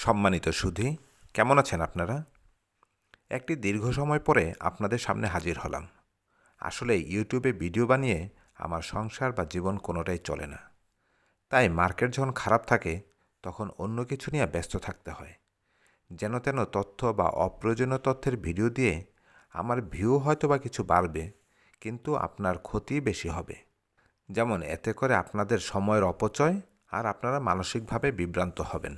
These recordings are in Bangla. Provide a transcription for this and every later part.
সম্মানিত সুধী, কেমন আছেন আপনারা? একটি দীর্ঘ সময় পরে আপনাদের সামনে হাজির হলাম। আসলে ইউটিউবে ভিডিও বানিয়ে আমার সংসার বা জীবন কোনোটাই চলে না। তাই মার্কেট যখন খারাপ থাকে তখন অন্য কিছু নিয়ে ব্যস্ত থাকতে হয়। যেন তেন তথ্য বা অপ্রয়োজনীয় তথ্যের ভিডিও দিয়ে আমার ভিউ হয়তো বা কিছু বাড়বে, কিন্তু আপনার ক্ষতি বেশি হবে। যেমন এতে করে আপনাদের সময়ের অপচয় আর আপনারা মানসিকভাবে বিভ্রান্ত হবেন।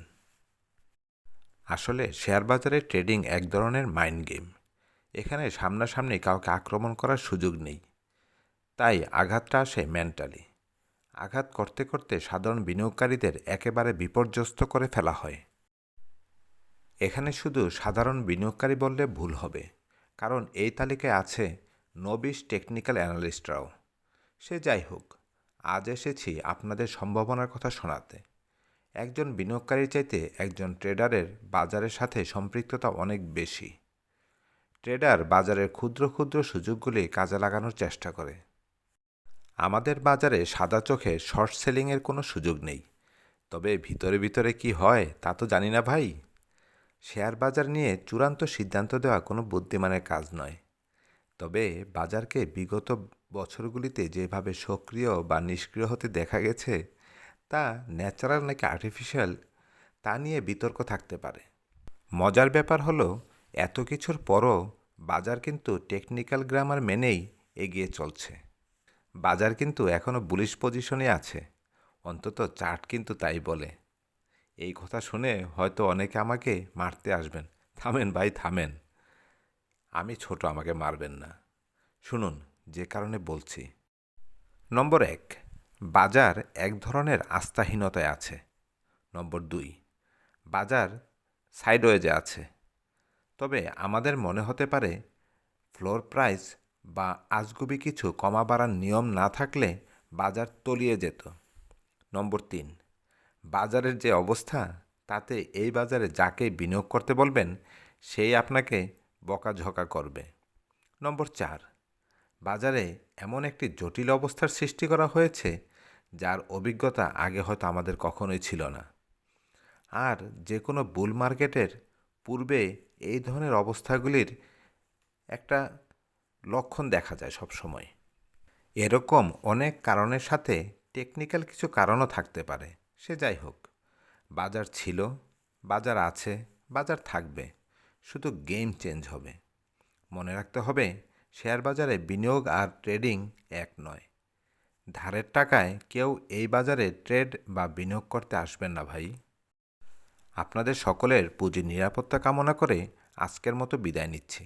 আসলে শেয়ার বাজারে ট্রেডিং এক ধরনের মাইন্ড গেম। এখানে সামনাসামনি কাউকে আক্রমণ করার সুযোগ নেই, তাই আঘাতটা আসে মেন্টালি। আঘাত করতে করতে সাধারণ বিনিয়োগকারীদের একেবারে বিপর্যস্ত করে ফেলা হয়। এখানে শুধু সাধারণ বিনিয়োগকারী বললে ভুল হবে, কারণ এই তালিকায় আছে নবিশ টেকনিক্যাল অ্যানালিস্টরাও। সে যাই হোক, আজ এসেছি আপনাদের সম্ভাবনার কথা শোনাতে। একজন বিনিয়োগকারীর চাইতে একজন ট্রেডারের বাজারের সাথে সম্পৃক্ততা অনেক বেশি। ট্রেডার বাজারের ক্ষুদ্র ক্ষুদ্র সুযোগগুলি কাজে লাগানোর চেষ্টা করে। আমাদের বাজারে সাদা চোখে শর্ট সেলিংয়ের কোনো সুযোগ নেই, তবে ভিতরে ভিতরে কি হয় তা তো জানি না ভাই। শেয়ার বাজার নিয়ে চূড়ান্ত সিদ্ধান্ত দেওয়া কোনো বুদ্ধিমানের কাজ নয়, তবে বাজারকে বিগত বছরগুলিতে যেভাবে সক্রিয় বা নিষ্ক্রিয় হতে দেখা গেছে তা ন্যাচারাল নাকি আর্টিফিশিয়াল তা নিয়ে বিতর্ক থাকতে পারে। মজার ব্যাপার হলো, এত কিছুর পরও বাজার কিন্তু টেকনিক্যাল গ্রামার মেনেই এগিয়ে চলছে। বাজার কিন্তু এখনও বুলিশ পজিশনে আছে, অন্তত চার্ট কিন্তু তাই বলে। এই কথা শুনে হয়তো অনেকে আমাকে মারতে আসবেন। থামেন ভাই, থামেন। আমি ছোট, আমাকে মারবেন না। শুনুন যে কারণে বলছি। নম্বর 1, বাজার এক ধরনের আস্থাহীনতায় আছে। নম্বর 2, বাজার সাইডওয়েজে আছে। তবে আমাদের মনে হতে পারে ফ্লোর প্রাইস বা আজগুবি কিছু কমা বাড়ার নিয়ম না থাকলে বাজার তলিয়ে যেত। নম্বর 3, বাজারের যে অবস্থা তাতে এই বাজারে যাকে বিনিয়োগ করতে বলবেন সেই আপনাকে বকাঝকা করবে। নম্বর 4, বাজারে এমন একটি জটিল অবস্থার সৃষ্টি করা হয়েছে যার অভিজ্ঞতা আগে হয়তো আমাদের কখনোই ছিল না। আর যে কোনো বুল মার্কেটের পূর্বে এই ধরনের অবস্থাগুলির একটা লক্ষণ দেখা যায় সব সময়। এরকম অনেক কারণের সাথে টেকনিক্যাল কিছু কারণও থাকতে পারে। সে যাই হোক, বাজার ছিল, বাজার আছে, বাজার থাকবে, শুধু গেম চেঞ্জ হবে। মনে রাখতে হবে, শেয়ার বাজারে বিনিয়োগ আর ট্রেডিং এক নয়। ধারের টাকায় কেউ এই বাজারে ট্রেড বা বিনিয়োগ করতে আসবেন না ভাই। আপনাদের সকলের পুঁজির নিরাপত্তা কামনা করে আজকের মতো বিদায় নিচ্ছি।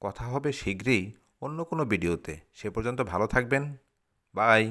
কথা হবে শীঘ্রই অন্য কোনো ভিডিওতে। সে পর্যন্ত ভালো থাকবেন। বাই।